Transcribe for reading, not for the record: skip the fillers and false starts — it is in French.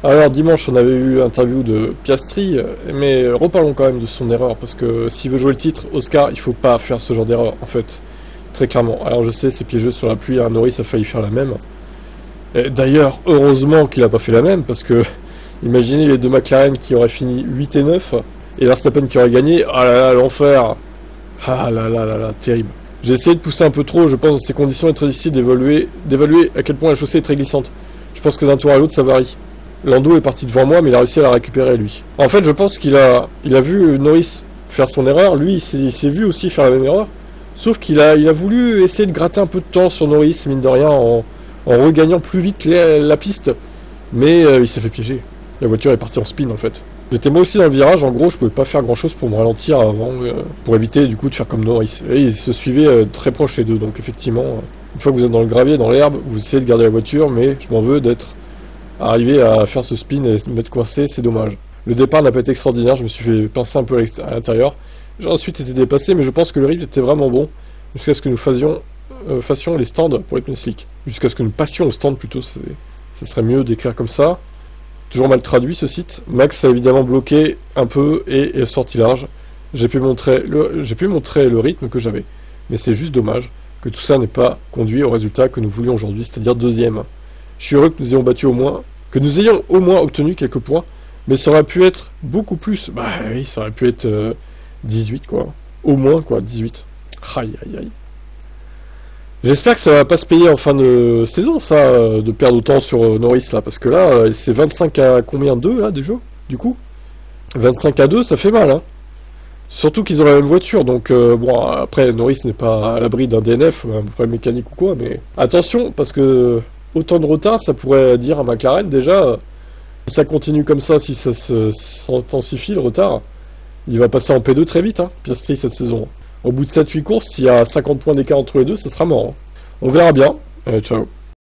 Alors dimanche, on avait eu l'interview de Piastri, mais reparlons quand même de son erreur, parce que s'il veut jouer le titre, Oscar, il faut pas faire ce genre d'erreur, en fait, très clairement. Alors je sais, c'est piégeux sur la pluie, hein, Norris a failli faire la même. Et d'ailleurs, heureusement qu'il a pas fait la même, parce que imaginez les deux McLaren qui auraient fini 8 et 9, et Verstappen qui aurait gagné, ah là là, l'enfer. Ah là là là là, terrible. J'ai essayé de pousser un peu trop, je pense dans ces conditions il est très difficile d'évaluer à quel point la chaussée est très glissante. Je pense que d'un tour à l'autre ça varie. Lando est parti devant moi, mais il a réussi à la récupérer lui. En fait, je pense qu'il a vu Norris faire son erreur, lui il s'est vu aussi faire la même erreur, sauf qu'il a voulu essayer de gratter un peu de temps sur Norris, mine de rien, en regagnant plus vite la piste, mais il s'est fait piéger. La voiture est partie en spin en fait. J'étais moi aussi dans le virage, en gros je pouvais pas faire grand chose pour me ralentir avant, pour éviter du coup de faire comme Norris. Et ils se suivaient très proches les deux, donc effectivement, une fois que vous êtes dans le gravier, dans l'herbe, vous essayez de garder la voiture, mais je m'en veux d'être arrivé à faire ce spin et m'être coincé, c'est dommage. Le départ n'a pas été extraordinaire, je me suis fait pincer un peu à l'intérieur. J'ai ensuite été dépassé, mais je pense que le rythme était vraiment bon, jusqu'à ce que nous fassions les stands pour les pneus slick. Jusqu'à ce que nous passions au stand plutôt, ça serait mieux d'écrire comme ça. Toujours mal traduit ce site. Max a évidemment bloqué un peu et est sorti large. J'ai pu montrer le rythme que j'avais. Mais c'est juste dommage que tout ça n'ait pas conduit au résultat que nous voulions aujourd'hui, c'est-à-dire deuxième. Je suis heureux que nous ayons battu que nous ayons au moins obtenu quelques points, mais ça aurait pu être beaucoup plus. Bah oui, ça aurait pu être 18 quoi. Au moins quoi, 18. Aïe aïe aïe. J'espère que ça va pas se payer en fin de saison, ça, de perdre autant sur Norris, là, parce que là, c'est 25 à combien 2, là, déjà, du coup 25 à 2, ça fait mal, hein. Surtout qu'ils ont la même voiture, donc, bon, après, Norris n'est pas à l'abri d'un DNF, un problème mécanique ou quoi, mais attention, parce que autant de retard, ça pourrait dire à McLaren, déjà, si ça continue comme ça, si ça s'intensifie, le retard, il va passer en P2 très vite, hein, Piastri, cette saison. Au bout de 7-8 courses, s'il y a 50 points d'écart entre les deux, ça sera mort. Hein. On verra bien. Ciao.